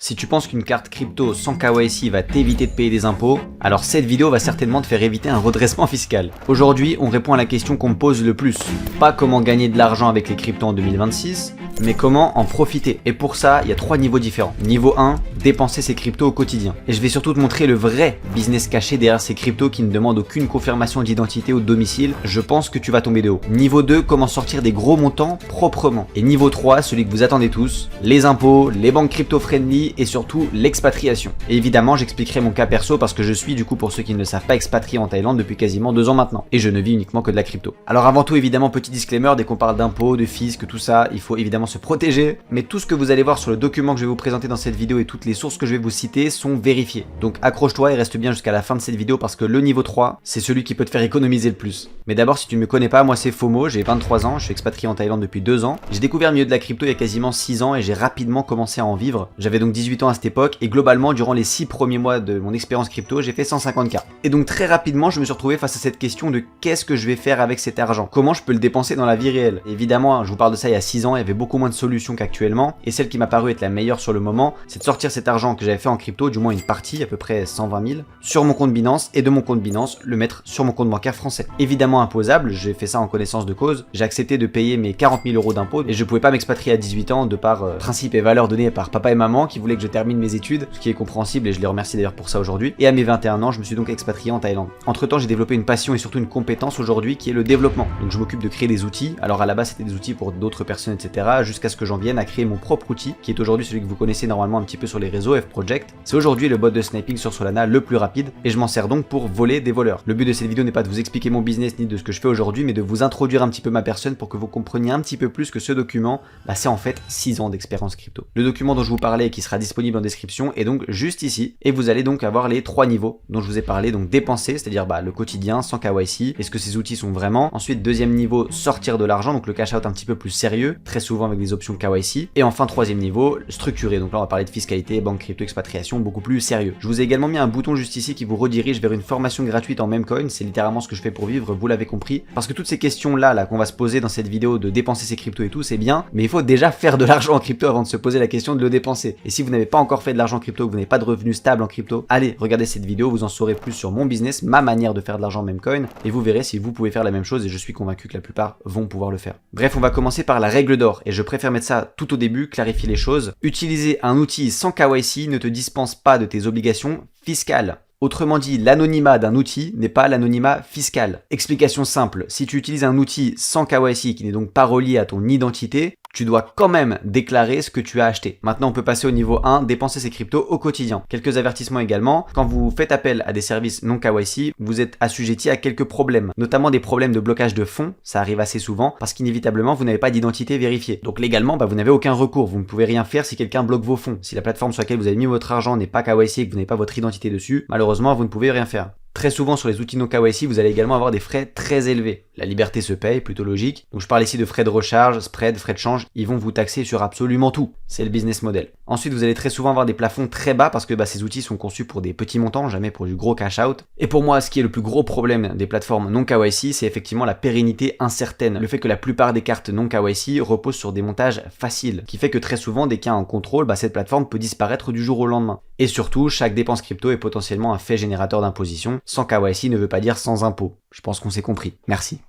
Si tu penses qu'une carte crypto sans KYC va t'éviter de payer des impôts, alors cette vidéo va certainement te faire éviter un redressement fiscal. Aujourd'hui, on répond à la question qu'on me pose le plus. Pas comment gagner de l'argent avec les cryptos en 2026, mais comment en profiter. Et pour ça, il y a 3 niveaux différents. Niveau 1, dépenser ses cryptos au quotidien. Et je vais surtout te montrer le vrai business caché derrière ces cryptos qui ne demandent aucune confirmation d'identité ou de domicile. Je pense que tu vas tomber de haut. Niveau 2, comment sortir des gros montants proprement. Et niveau 3, celui que vous attendez tous, les impôts, les banques crypto-friendly et surtout l'expatriation. Et évidemment, j'expliquerai mon cas perso parce que je suis, du coup, pour ceux qui ne le savent pas, expatrié en Thaïlande depuis quasiment 2 ans maintenant. Et je ne vis uniquement que de la crypto. Alors avant tout, évidemment, petit disclaimer, dès qu'on parle d'impôts, de fisc, tout ça, il faut évidemment se protéger. Mais tout ce que vous allez voir sur le document que je vais vous présenter dans cette vidéo et toutes les sources que je vais vous citer sont vérifiées. Donc accroche-toi et reste bien jusqu'à la fin de cette vidéo parce que le niveau 3, c'est celui qui peut te faire économiser le plus. Mais d'abord, si tu ne me connais pas, moi c'est FOMO, j'ai 23 ans, je suis expatrié en Thaïlande depuis 2 ans. J'ai découvert le milieu de la crypto il y a quasiment 6 ans et j'ai rapidement commencé à en vivre. J'avais donc 18 ans à cette époque et globalement, durant les 6 premiers mois de mon expérience crypto, j'ai fait 150K. Et donc très rapidement, je me suis retrouvé face à cette question de qu'est-ce que je vais faire avec cet argent? Comment je peux le dépenser dans la vie réelle? Évidemment, je vous parle de ça il y a 6 ans, il y avait beaucoup moins de solutions qu'actuellement et celle qui m'a paru être la meilleure sur le moment, c'est de sortir cet argent que j'avais fait en crypto, du moins une partie, à peu près 120 000, sur mon compte Binance et de mon compte Binance, le mettre sur mon compte bancaire français. Évidemment imposable, j'ai fait ça en connaissance de cause, j'ai accepté de payer mes 40 000 € d'impôts et je pouvais pas m'expatrier à 18 ans de par principe et valeurs données par papa et maman qui voulaient que je termine mes études, ce qui est compréhensible et je les remercie d'ailleurs pour ça aujourd'hui. Et à mes 21 ans, je me suis donc expatrié en Thaïlande. Entre temps, j'ai développé une passion et surtout une compétence aujourd'hui qui est le développement. Donc je m'occupe de créer des outils, alors à la base c'était des outils pour d'autres personnes, etc. jusqu'à ce que j'en vienne à créer mon propre outil qui est aujourd'hui celui que vous connaissez normalement un petit peu sur les réseaux, F-Project. C'est aujourd'hui le bot de sniping sur Solana le plus rapide et je m'en sers donc pour voler des voleurs. Le but de cette vidéo n'est pas de vous expliquer mon business ni de ce que je fais aujourd'hui, mais de vous introduire un petit peu ma personne pour que vous compreniez un petit peu plus que ce document, c'est en fait 6 ans d'expérience crypto. Le document dont je vous parlais et qui sera disponible en description est donc juste ici et vous allez donc avoir les 3 niveaux dont je vous ai parlé, donc dépenser, c'est-à-dire le quotidien sans KYC, est-ce que ces outils sont vraiment. Ensuite, deuxième niveau, sortir de l'argent, donc le cash out un petit peu plus sérieux, très souvent avec des options KYC. Et enfin, troisième niveau, structuré, donc là on va parler de fiscalité, banque crypto, expatriation, beaucoup plus sérieux. Je vous ai également mis un bouton juste ici qui vous redirige vers une formation gratuite en Memecoin, c'est littéralement ce que je fais pour vivre, vous l'avez compris. Parce que toutes ces questions là qu'on va se poser dans cette vidéo de dépenser ses cryptos et tout, c'est bien, mais il faut déjà faire de l'argent en crypto avant de se poser la question de le dépenser. Et si vous n'avez pas encore fait de l'argent en crypto, que vous n'avez pas de revenus stables en crypto, allez, regardez cette vidéo, vous en saurez plus sur mon business, ma manière de faire de l'argent en Memecoin, et vous verrez si vous pouvez faire la même chose et je suis convaincu que la plupart vont pouvoir le faire. Bref, on va commencer par la règle d'or et je préfère mettre ça tout au début, clarifier les choses. Utiliser un outil sans KYC ne te dispense pas de tes obligations fiscales. Autrement dit, l'anonymat d'un outil n'est pas l'anonymat fiscal. Explication simple, si tu utilises un outil sans KYC qui n'est donc pas relié à ton identité, tu dois quand même déclarer ce que tu as acheté. Maintenant, on peut passer au niveau 1, dépenser ses cryptos au quotidien. Quelques avertissements également. Quand vous faites appel à des services non KYC, vous êtes assujetti à quelques problèmes, notamment des problèmes de blocage de fonds. Ça arrive assez souvent parce qu'inévitablement, vous n'avez pas d'identité vérifiée. Donc légalement, vous n'avez aucun recours. Vous ne pouvez rien faire si quelqu'un bloque vos fonds. Si la plateforme sur laquelle vous avez mis votre argent n'est pas KYC et que vous n'avez pas votre identité dessus, malheureusement, vous ne pouvez rien faire. Très souvent sur les outils non KYC, vous allez également avoir des frais très élevés. La liberté se paye, plutôt logique. Donc je parle ici de frais de recharge, spread, frais de change. Ils vont vous taxer sur absolument tout. C'est le business model. Ensuite, vous allez très souvent avoir des plafonds très bas parce que ces outils sont conçus pour des petits montants, jamais pour du gros cash out. Et pour moi, ce qui est le plus gros problème des plateformes non KYC, c'est effectivement la pérennité incertaine. Le fait que la plupart des cartes non KYC reposent sur des montages faciles, qui fait que très souvent, dès qu'il y a un contrôle, cette plateforme peut disparaître du jour au lendemain. Et surtout, chaque dépense crypto est potentiellement un fait générateur d'imposition. Sans KYC ne veut pas dire sans impôt. Je pense qu'on s'est compris. Merci.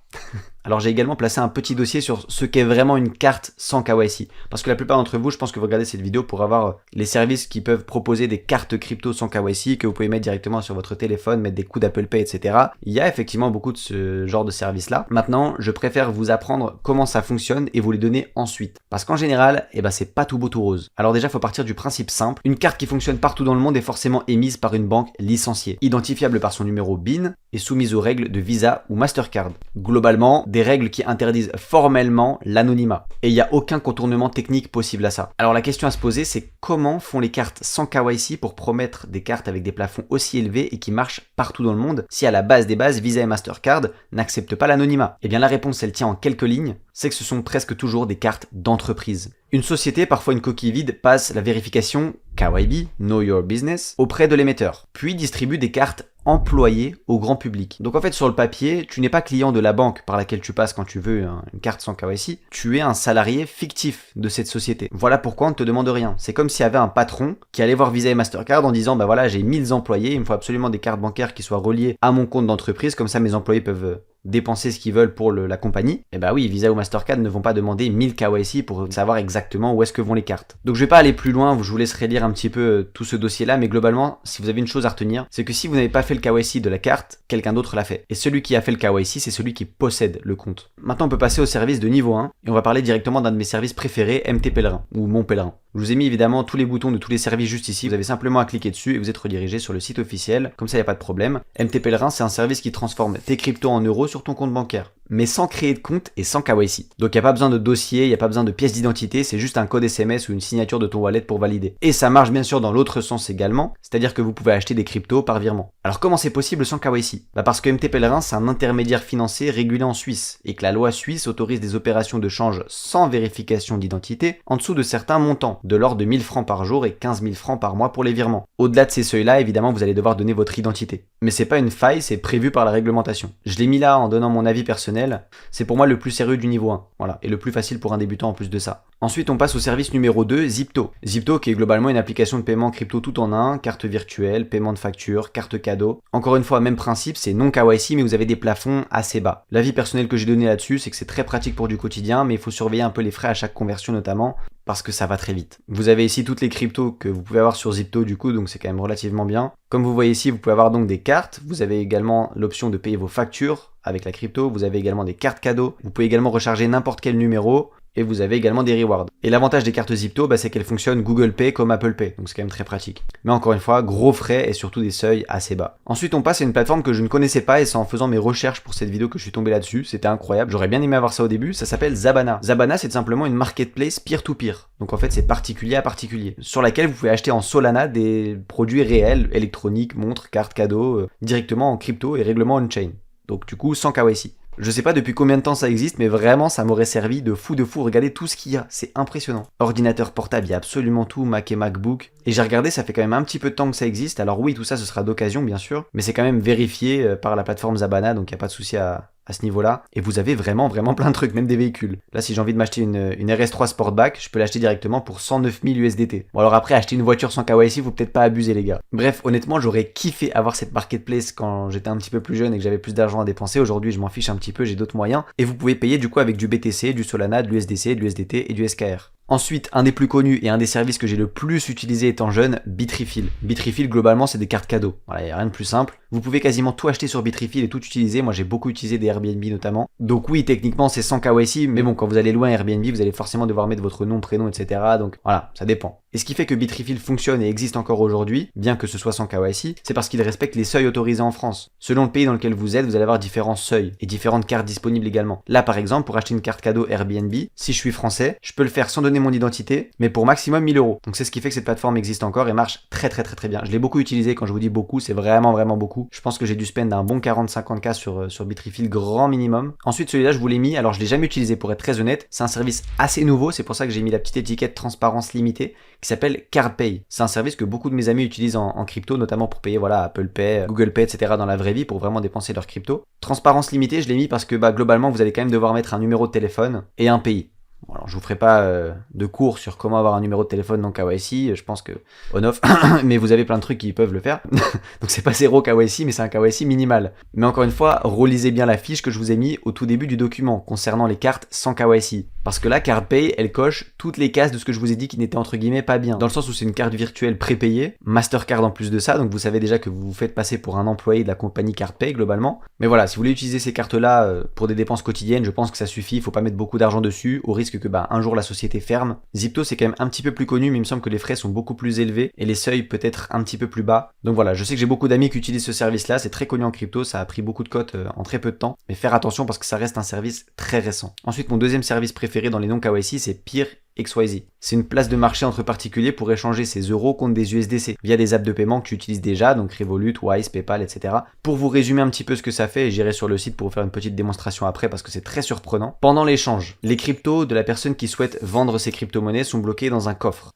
Alors j'ai également placé un petit dossier sur ce qu'est vraiment une carte sans KYC. Parce que la plupart d'entre vous, je pense que vous regardez cette vidéo pour avoir les services qui peuvent proposer des cartes crypto sans KYC, que vous pouvez mettre directement sur votre téléphone, mettre des coûts d'Apple Pay, etc. Il y a effectivement beaucoup de ce genre de services-là. Maintenant, je préfère vous apprendre comment ça fonctionne et vous les donner ensuite. Parce qu'en général, c'est pas tout beau tout rose. Alors déjà, il faut partir du principe simple. Une carte qui fonctionne partout dans le monde est forcément émise par une banque licenciée, identifiable par son numéro BIN et soumise aux règles de Visa ou Mastercard. Globalement, des règles qui interdisent formellement l'anonymat. Et il n'y a aucun contournement technique possible à ça. Alors la question à se poser, c'est comment font les cartes sans KYC pour promettre des cartes avec des plafonds aussi élevés et qui marchent partout dans le monde si à la base des bases, Visa et Mastercard n'acceptent pas l'anonymat? Eh bien la réponse, elle tient en quelques lignes, c'est que ce sont presque toujours des cartes d'entreprise. Une société, parfois une coquille vide, passe la vérification KYB, Know Your Business, auprès de l'émetteur, puis distribue des cartes employé au grand public. Donc en fait sur le papier, tu n'es pas client de la banque par laquelle tu passes quand tu veux une carte sans KYC, tu es un salarié fictif de cette société. Voilà pourquoi on ne te demande rien. C'est comme s'il y avait un patron qui allait voir Visa et Mastercard en disant bah voilà, j'ai 1000 employés, il me faut absolument des cartes bancaires qui soient reliées à mon compte d'entreprise, comme ça mes employés peuvent dépenser ce qu'ils veulent pour la compagnie. Et bah oui, Visa ou Mastercard ne vont pas demander 1000 KYC pour savoir exactement où est-ce que vont les cartes. Donc je vais pas aller plus loin, je vous laisserai lire un petit peu tout ce dossier là, mais globalement, si vous avez une chose à retenir, c'est que si vous n'avez pas fait le KYC de la carte, quelqu'un d'autre l'a fait. Et celui qui a fait le KYC, c'est celui qui possède le compte. Maintenant on peut passer au service de niveau 1, et on va parler directement d'un de mes services préférés, MT Pèlerin, ou Mon Pèlerin. Je vous ai mis évidemment tous les boutons de tous les services juste ici, vous avez simplement à cliquer dessus et vous êtes redirigé sur le site officiel, comme ça il n'y a pas de problème. MT Pèlerin, c'est un service qui transforme tes cryptos en euros sur ton compte bancaire, mais sans créer de compte et sans KYC. Donc il n'y a pas besoin de dossier, il n'y a pas besoin de pièce d'identité, c'est juste un code SMS ou une signature de ton wallet pour valider. Et ça marche bien sûr dans l'autre sens également, c'est-à-dire que vous pouvez acheter des cryptos par virement. Alors comment c'est possible sans KYC? Parce que MT Pèlerin, c'est un intermédiaire financier régulé en Suisse, et que la loi suisse autorise des opérations de change sans vérification d'identité en dessous de certains montants, de l'ordre de 1000 francs par jour et 15 000 francs par mois pour les virements. Au-delà de ces seuils-là, évidemment, vous allez devoir donner votre identité. Mais c'est pas une faille, c'est prévu par la réglementation. Je l'ai mis là en donnant mon avis personnel, c'est pour moi le plus sérieux du niveau 1, voilà, et le plus facile pour un débutant en plus de ça. Ensuite, on passe au service numéro 2, Zipto. Zipto qui est globalement une application de paiement crypto tout en un, carte virtuelle, paiement de facture, carte cadeau. Encore une fois, même principe, c'est non KYC, mais vous avez des plafonds assez bas. L'avis personnel que j'ai donné là-dessus, c'est que c'est très pratique pour du quotidien, mais il faut surveiller un peu les frais à chaque conversion notamment, parce que ça va très vite. Vous avez ici toutes les cryptos que vous pouvez avoir sur Zipto du coup, donc c'est quand même relativement bien. Comme vous voyez ici, vous pouvez avoir donc des cartes, vous avez également l'option de payer vos factures avec la crypto, vous avez également des cartes cadeaux, vous pouvez également recharger n'importe quel numéro, et vous avez également des rewards. Et l'avantage des cartes Zipto, c'est qu'elles fonctionnent Google Pay comme Apple Pay, donc c'est quand même très pratique. Mais encore une fois, gros frais et surtout des seuils assez bas. Ensuite, on passe à une plateforme que je ne connaissais pas et c'est en faisant mes recherches pour cette vidéo que je suis tombé là-dessus, c'était incroyable, j'aurais bien aimé avoir ça au début, ça s'appelle Zabana. Zabana, c'est simplement une marketplace peer-to-peer, donc en fait c'est particulier à particulier, sur laquelle vous pouvez acheter en Solana des produits réels, électroniques, montres, cartes, cadeaux, directement en crypto et règlement on-chain. Donc du coup, sans KYC. Je sais pas depuis combien de temps ça existe, mais vraiment ça m'aurait servi de fou. Regardez tout ce qu'il y a, c'est impressionnant. Ordinateur portable, il y a absolument tout, Mac et MacBook. Et j'ai regardé, ça fait quand même un petit peu de temps que ça existe. Alors oui, tout ça ce sera d'occasion bien sûr, mais c'est quand même vérifié par la plateforme Zabana, donc il n'y a pas de souci à ce niveau-là. Et vous avez vraiment plein de trucs, même des véhicules. Là, si j'ai envie de m'acheter une RS3 Sportback, je peux l'acheter directement pour 109 000 USDT. Bon alors après, acheter une voiture sans KYC, faut peut-être pas abuser les gars. Bref, honnêtement, j'aurais kiffé avoir cette marketplace quand j'étais un petit peu plus jeune et que j'avais plus d'argent à dépenser. Aujourd'hui, je m'en fiche un petit peu, j'ai d'autres moyens. Et vous pouvez payer du coup avec du BTC, du Solana, de l'USDC, de l'USDT et du SKR. Ensuite, un des plus connus et un des services que j'ai le plus utilisé étant jeune, Bitrefill. Bitrefill, globalement, c'est des cartes cadeaux. Voilà, il n'y a rien de plus simple. Vous pouvez quasiment tout acheter sur Bitrefill et tout utiliser. Moi, j'ai beaucoup utilisé des Airbnb notamment. Donc oui, techniquement, c'est sans KYC, mais bon, quand vous allez loin Airbnb, vous allez forcément devoir mettre votre nom, prénom, etc. Donc voilà, ça dépend. Et ce qui fait que Bitrefill fonctionne et existe encore aujourd'hui, bien que ce soit sans KYC, c'est parce qu'il respecte les seuils autorisés en France. Selon le pays dans lequel vous êtes, vous allez avoir différents seuils et différentes cartes disponibles également. Là, par exemple, pour acheter une carte cadeau Airbnb, si je suis français, je peux le faire sans donner mon identité, mais pour maximum 1000 €. Donc c'est ce qui fait que cette plateforme existe encore et marche très bien. Je l'ai beaucoup utilisé, quand je vous dis beaucoup, c'est vraiment beaucoup. Je pense que j'ai dû spend un bon 40-50K sur Bitrefill, grand minimum. Ensuite, celui-là, je vous l'ai mis, alors je l'ai jamais utilisé pour être très honnête, c'est un service assez nouveau, c'est pour ça que j'ai mis la petite étiquette transparence limitée, qui s'appelle CardPay. C'est un service que beaucoup de mes amis utilisent en crypto, notamment pour payer Apple Pay, Google Pay, etc. dans la vraie vie, pour vraiment dépenser leur crypto. Transparence limitée, je l'ai mis parce que globalement, vous allez quand même devoir mettre un numéro de téléphone et un pays. Bon, alors je vous ferai pas de cours sur comment avoir un numéro de téléphone non KYC, je pense que on-off, mais vous avez plein de trucs qui peuvent le faire. Donc c'est pas 0 KYC, mais c'est un KYC minimal. Mais encore une fois, relisez bien la fiche que je vous ai mis au tout début du document concernant les cartes sans KYC. Parce que là, CardPay, elle coche toutes les cases de ce que je vous ai dit qui n'était entre guillemets pas bien. Dans le sens où c'est une carte virtuelle prépayée, Mastercard en plus de ça, donc vous savez déjà que vous vous faites passer pour un employé de la compagnie CardPay globalement. Mais voilà, si vous voulez utiliser ces cartes-là pour des dépenses quotidiennes, je pense que ça suffit, il faut pas mettre beaucoup d'argent dessus, au risque que un jour la société ferme. Zipto c'est quand même un petit peu plus connu, mais il me semble que les frais sont beaucoup plus élevés et les seuils peut-être un petit peu plus bas. Donc voilà, je sais que j'ai beaucoup d'amis qui utilisent ce service-là, c'est très connu en crypto, ça a pris beaucoup de cotes en très peu de temps, mais faire attention parce que ça reste un service très récent. Ensuite, mon deuxième service préféré, préféré dans les non KYC, c'est Peer XYZ. C'est une place de marché entre particuliers pour échanger ses euros contre des USDC via des apps de paiement que tu utilises déjà, donc Revolut, Wise, PayPal, etc. Pour vous résumer un petit peu ce que ça fait, et j'irai sur le site pour vous faire une petite démonstration après parce que c'est très surprenant. Pendant l'échange, les cryptos de la personne qui souhaite vendre ses crypto-monnaies sont bloqués dans un coffre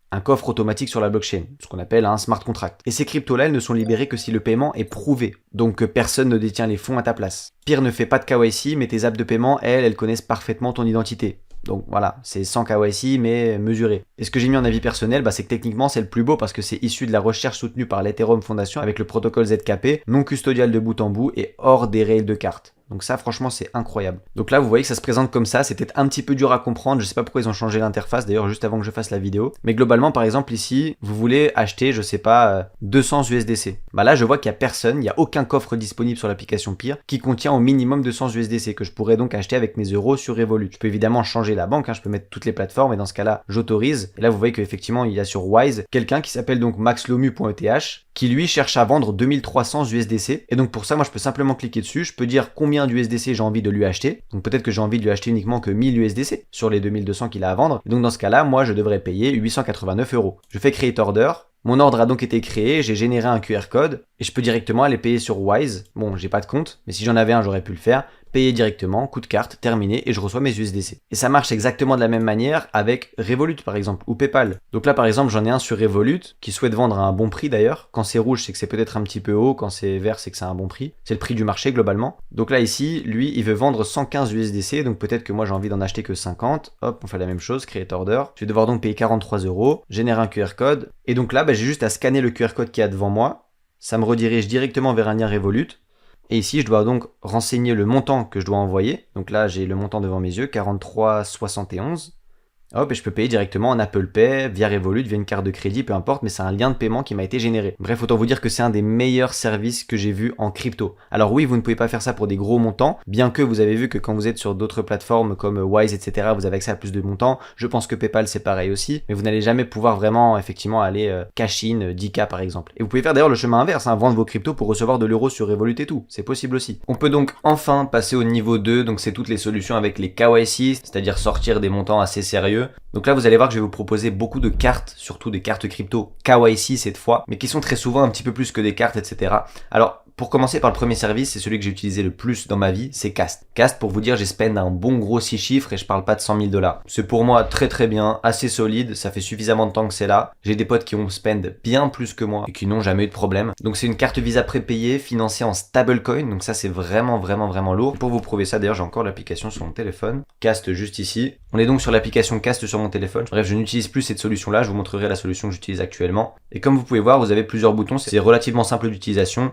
automatique sur la blockchain, ce qu'on appelle un smart contract. Et ces cryptos-là, elles ne sont libérées que si le paiement est prouvé, donc que personne ne détient les fonds à ta place. Peer ne fait pas de KYC, mais tes apps de paiement, elles connaissent parfaitement ton identité. Donc voilà, c'est sans KYC mais mesuré. Et ce que j'ai mis en avis personnel, c'est que techniquement c'est le plus beau parce que c'est issu de la recherche soutenue par l'Ethereum Foundation avec le protocole ZKP, non custodial de bout en bout et hors des rails de cartes. Donc ça franchement c'est incroyable. Donc là vous voyez que ça se présente comme ça, c'est peut-être un petit peu dur à comprendre, je sais pas pourquoi ils ont changé l'interface d'ailleurs juste avant que je fasse la vidéo. Mais globalement par exemple ici, vous voulez acheter je sais pas 200 USDC. Là je vois qu'il y a personne, il n'y a aucun coffre disponible sur l'application Peer qui contient au minimum 200 USDC que je pourrais donc acheter avec mes euros sur Revolut. Je peux évidemment changer la banque, je peux mettre toutes les plateformes et dans ce cas-là j'autorise. Et là vous voyez qu'effectivement il y a sur Wise quelqu'un qui s'appelle donc maxlomu.eth qui lui cherche à vendre 2300 USDC. Et donc pour ça moi je peux simplement cliquer dessus, je peux dire combien d'USDC j'ai envie de lui acheter. Donc peut-être que j'ai envie de lui acheter uniquement que 1000 USDC sur les 2200 qu'il a à vendre. Et donc dans ce cas-là, moi je devrais payer 889 €. Je fais create order. Mon ordre a donc été créé, j'ai généré un QR code et je peux directement aller payer sur Wise. Bon, j'ai pas de compte, mais si j'en avais un, j'aurais pu le faire. Payer directement, coup de carte, terminé, et je reçois mes USDC. Et ça marche exactement de la même manière avec Revolut par exemple, ou PayPal. Donc là par exemple, j'en ai un sur Revolut, qui souhaite vendre à un bon prix d'ailleurs. Quand c'est rouge, c'est que c'est peut-être un petit peu haut, quand c'est vert, c'est que c'est un bon prix. C'est le prix du marché globalement. Donc là ici, lui, il veut vendre 115 USDC, donc peut-être que moi j'ai envie d'en acheter que 50. Hop, on fait la même chose, create order. Je vais devoir donc payer 43 €, générer un QR code. Et donc là, j'ai juste à scanner le QR code qu'il y a devant moi. Ça me redirige directement vers un lien Revolut. Et ici, je dois donc renseigner le montant que je dois envoyer. Donc là, j'ai le montant devant mes yeux, 43,71. Hop, et je peux payer directement en Apple Pay, via Revolut, via une carte de crédit, peu importe, mais c'est un lien de paiement qui m'a été généré. Bref, autant vous dire que c'est un des meilleurs services que j'ai vu en crypto. Alors oui, vous ne pouvez pas faire ça pour des gros montants, bien que vous avez vu que quand vous êtes sur d'autres plateformes comme Wise, etc., vous avez accès à plus de montants. Je pense que PayPal c'est pareil aussi, mais vous n'allez jamais pouvoir vraiment, effectivement, aller cash in 10K par exemple. Et vous pouvez faire d'ailleurs le chemin inverse, vendre vos cryptos pour recevoir de l'euro sur Revolut et tout. C'est possible aussi. On peut donc enfin passer au niveau 2, donc c'est toutes les solutions avec les KYC, c'est-à-dire sortir des montants assez sérieux. Donc là vous allez voir que je vais vous proposer beaucoup de cartes, surtout des cartes crypto KYC cette fois, mais qui sont très souvent un petit peu plus que des cartes, etc. Alors pour commencer par le premier service, c'est celui que j'ai utilisé le plus dans ma vie, c'est Cast. Cast, pour vous dire, j'ai spend un bon gros 6 chiffres et je parle pas de 100 000 $. C'est pour moi très très bien, assez solide, ça fait suffisamment de temps que c'est là. J'ai des potes qui ont spend bien plus que moi et qui n'ont jamais eu de problème. Donc c'est une carte Visa prépayée, financée en stablecoin, donc ça c'est vraiment lourd. Pour vous prouver ça, d'ailleurs j'ai encore l'application sur mon téléphone. Cast juste ici. On est donc sur l'application Cast sur mon téléphone. Bref, je n'utilise plus cette solution-là, je vous montrerai la solution que j'utilise actuellement. Et comme vous pouvez voir, vous avez plusieurs boutons, c'est relativement simple d'utilisation.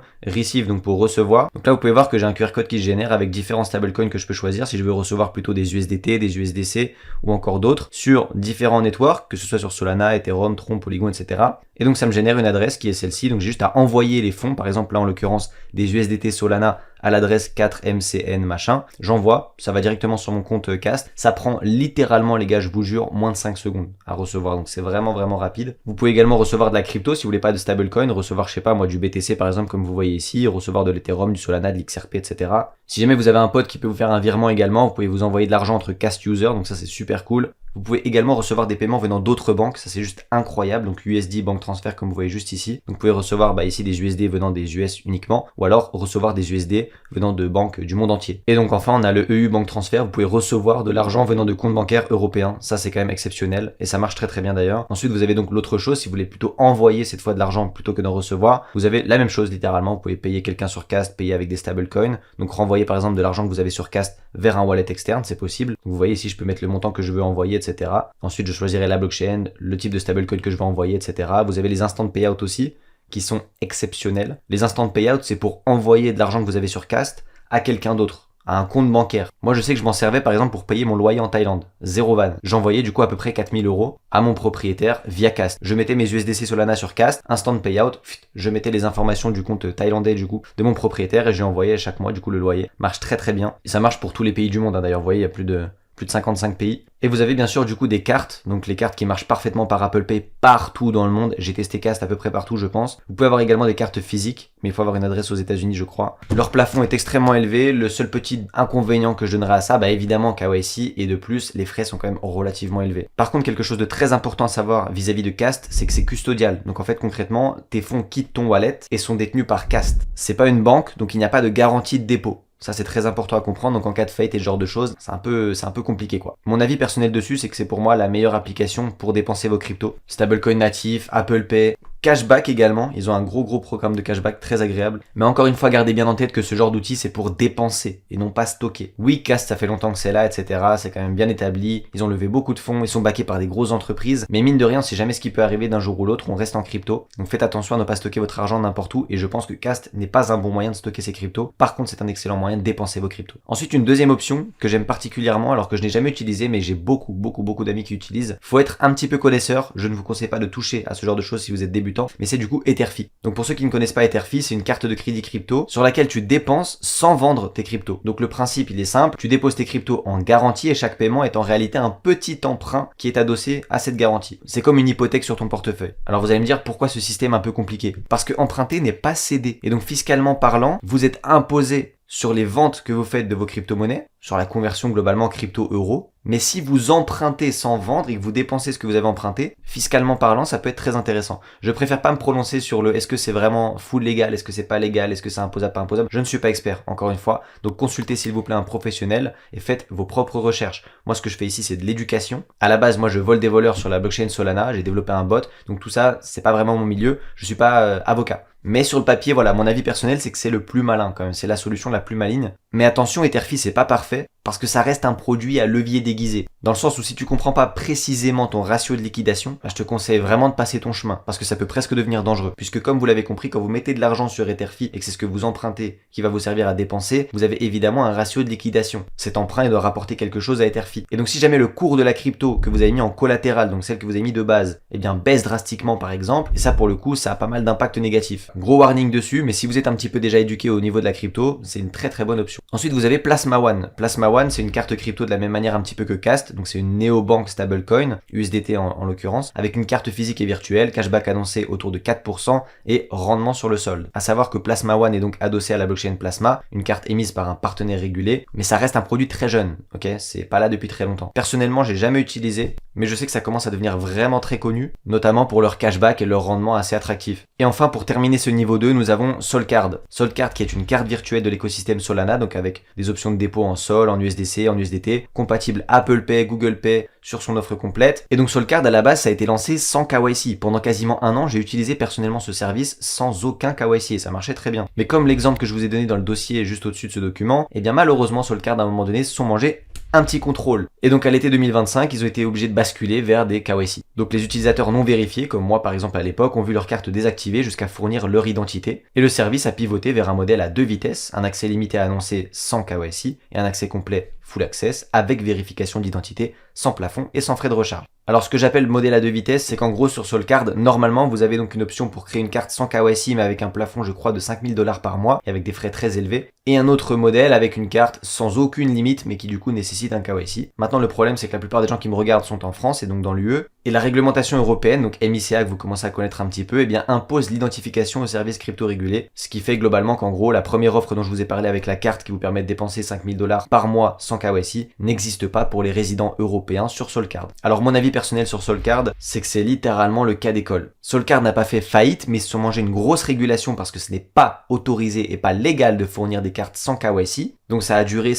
Donc pour recevoir. Donc là vous pouvez voir que j'ai un QR code qui se génère avec différents stablecoins que je peux choisir si je veux recevoir plutôt des USDT, des USDC ou encore d'autres sur différents networks, que ce soit sur Solana, Ethereum, Tron, Polygon, etc. Et donc ça me génère une adresse qui est celle-ci, donc j'ai juste à envoyer les fonds, par exemple là en l'occurrence des USDT Solana à l'adresse 4MCN machin, j'envoie, ça va directement sur mon compte Cast, ça prend littéralement les gars, je vous jure, moins de 5 secondes à recevoir, donc c'est vraiment rapide. Vous pouvez également recevoir de la crypto si vous voulez pas de stablecoin, recevoir je sais pas moi du BTC par exemple comme vous voyez ici, recevoir de l'Ethereum, du Solana, de l'XRP, etc. Si jamais vous avez un pote qui peut vous faire un virement également, vous pouvez vous envoyer de l'argent entre Cast User, donc ça c'est super cool. Vous pouvez également recevoir des paiements venant d'autres banques, ça c'est juste incroyable, donc USD, banque transfert comme vous voyez juste ici. Donc vous pouvez recevoir ici des USD venant des US uniquement, ou alors recevoir des USD venant de banques du monde entier. Et donc enfin on a le EU banque transfert, vous pouvez recevoir de l'argent venant de comptes bancaires européens, ça c'est quand même exceptionnel, et ça marche très bien d'ailleurs. Ensuite vous avez donc l'autre chose, si vous voulez plutôt envoyer cette fois de l'argent plutôt que d'en recevoir, vous avez la même chose littéralement, vous pouvez payer quelqu'un sur Cast, payer avec des stablecoins, donc renvoyer par exemple de l'argent que vous avez sur Cast vers un wallet externe, c'est possible. Donc vous voyez ici je peux mettre le montant que je veux envoyer, etc. Ensuite je choisirai la blockchain, le type de stablecoin que je veux envoyer, etc. Vous avez les instant payout aussi, qui sont exceptionnels. Les instant payout, c'est pour envoyer de l'argent que vous avez sur Cast à quelqu'un d'autre, à un compte bancaire. Moi je sais que je m'en servais par exemple pour payer mon loyer en Thaïlande, zéro van. J'envoyais du coup à peu près 4000 € à mon propriétaire via Cast. Je mettais mes USDC Solana sur Cast, instant payout, je mettais les informations du compte thaïlandais du coup de mon propriétaire et j'ai envoyé chaque mois du coup le loyer. Marche très bien. Et ça marche pour tous les pays du monde d'ailleurs, vous voyez il y a plus de plus de 55 pays. Et vous avez bien sûr du coup des cartes, donc les cartes qui marchent parfaitement par Apple Pay partout dans le monde. J'ai testé Cast à peu près partout je pense. Vous pouvez avoir également des cartes physiques, mais il faut avoir une adresse aux États-Unis je crois. Leur plafond est extrêmement élevé. Le seul petit inconvénient que je donnerais à ça, bah évidemment KYC, et de plus les frais sont quand même relativement élevés. Par contre quelque chose de très important à savoir vis-à-vis de Cast, c'est que c'est custodial. Donc en fait concrètement, tes fonds quittent ton wallet et sont détenus par Cast. C'est pas une banque, donc il n'y a pas de garantie de dépôt. Ça c'est très important à comprendre, donc en cas de faillite et ce genre de choses, c'est un peu compliqué quoi. Mon avis personnel dessus, c'est que c'est pour moi la meilleure application pour dépenser vos cryptos. Stablecoin natif, Apple Pay, cashback également, ils ont un gros programme de cashback très agréable. Mais encore une fois, gardez bien en tête que ce genre d'outil c'est pour dépenser et non pas stocker. Oui, Cast ça fait longtemps que c'est là, etc. C'est quand même bien établi, ils ont levé beaucoup de fonds, ils sont backés par des grosses entreprises. Mais mine de rien, c'est jamais ce qui peut arriver d'un jour ou l'autre, on reste en crypto. Donc faites attention à ne pas stocker votre argent n'importe où, et je pense que Cast n'est pas un bon moyen de stocker ses cryptos. Par contre, c'est un excellent moyen de dépenser vos cryptos. Ensuite, une deuxième option que j'aime particulièrement, alors que je n'ai jamais utilisé, mais j'ai beaucoup d'amis qui utilisent. Faut être un petit peu connaisseur, je ne vous conseille pas de toucher à ce genre de choses si vous êtes débutant, mais c'est du coup Etherfi. Donc pour ceux qui ne connaissent pas Etherfi, c'est une carte de crédit crypto sur laquelle tu dépenses sans vendre tes cryptos. Donc le principe il est simple, tu déposes tes cryptos en garantie et chaque paiement est en réalité un petit emprunt qui est adossé à cette garantie. C'est comme une hypothèque sur ton portefeuille. Alors vous allez me dire pourquoi ce système est un peu compliqué? Parce que emprunter n'est pas cédé. Et donc fiscalement parlant, vous êtes imposé sur les ventes que vous faites de vos crypto-monnaies, sur la conversion globalement crypto-euro. Mais si vous empruntez sans vendre et que vous dépensez ce que vous avez emprunté, fiscalement parlant, ça peut être très intéressant. Je préfère pas me prononcer sur le est-ce que c'est vraiment full légal, est-ce que c'est pas légal, est-ce que c'est imposable, pas imposable. Je ne suis pas expert, encore une fois. Donc consultez s'il vous plaît un professionnel et faites vos propres recherches. Moi, ce que je fais ici, c'est de l'éducation. À la base, moi, je vole des voleurs sur la blockchain Solana. J'ai développé un bot. Donc tout ça, c'est pas vraiment mon milieu. Je suis pas avocat. Mais sur le papier, voilà, mon avis personnel, c'est que c'est le plus malin quand même. C'est la solution la plus maligne. Mais attention, Etherfi, c'est pas parfait parce que ça reste un produit à levier déguisé. Dans le sens où si tu comprends pas précisément ton ratio de liquidation, bah, je te conseille vraiment de passer ton chemin parce que ça peut presque devenir dangereux. Puisque comme vous l'avez compris, quand vous mettez de l'argent sur Etherfi et que c'est ce que vous empruntez qui va vous servir à dépenser, vous avez évidemment un ratio de liquidation. Cet emprunt, il doit rapporter quelque chose à Etherfi. Et donc si jamais le cours de la crypto que vous avez mis en collatéral, donc celle que vous avez mis de base, eh bien baisse drastiquement par exemple, et ça pour le coup, ça a pas mal d'impact négatif. Gros warning dessus, mais si vous êtes un petit peu déjà éduqué au niveau de la crypto, c'est une très bonne option. Ensuite, vous avez Plasma One. Plasma One, c'est une carte crypto de la même manière un petit peu que Cast, donc c'est une néobank stablecoin, USDT en l'occurrence, avec une carte physique et virtuelle, cashback annoncé autour de 4% et rendement sur le solde. À savoir que Plasma One est donc adossé à la blockchain Plasma, une carte émise par un partenaire régulé, mais ça reste un produit très jeune, ok? C'est pas là depuis très longtemps. Personnellement, j'ai jamais utilisé, mais je sais que ça commence à devenir vraiment très connu, notamment pour leur cashback et leur rendement assez attractif. Et enfin, pour terminer ce niveau 2, nous avons Solcard. Solcard qui est une carte virtuelle de l'écosystème Solana, donc avec des options de dépôt en Sol, en USDC, en USDT, compatible Apple Pay, Google Pay sur son offre complète. Et donc Solcard à la base ça a été lancé sans KYC. Pendant quasiment un an, j'ai utilisé personnellement ce service sans aucun KYC et ça marchait très bien. Mais comme l'exemple que je vous ai donné dans le dossier juste au-dessus de ce document, eh bien malheureusement Solcard à un moment donné se sont mangés un petit contrôle. Et donc à l'été 2025, ils ont été obligés de basculer vers des KYC. Donc les utilisateurs non vérifiés, comme moi par exemple à l'époque, ont vu leur carte désactivée jusqu'à fournir leur identité. Et le service a pivoté vers un modèle à 2 vitesses, un accès limité annoncé sans KYC et un accès complet full access avec vérification d'identité sans plafond et sans frais de recharge. Alors ce que j'appelle modèle à 2 vitesses, c'est qu'en gros sur Solcard, normalement vous avez donc une option pour créer une carte sans KYC mais avec un plafond je crois de 5000 $ par mois et avec des frais très élevés. Et un autre modèle avec une carte sans aucune limite mais qui du coup nécessite un KYC. Maintenant le problème c'est que la plupart des gens qui me regardent sont en France et donc dans l'UE. Et la réglementation européenne, donc MICA que vous commencez à connaître un petit peu, eh bien impose l'identification aux services crypto régulés. Ce qui fait globalement qu'en gros la première offre dont je vous ai parlé avec la carte qui vous permet de dépenser 5000 $ par mois sans KYC n'existe pas pour les résidents européens sur Solcard. Alors mon avis personnel sur Solcard, c'est que c'est littéralement le cas d'école. Solcard n'a pas fait faillite, mais ils se sont mangés une grosse régulation parce que ce n'est pas autorisé et pas légal de fournir des cartes sans KYC. Donc ça a duré, ils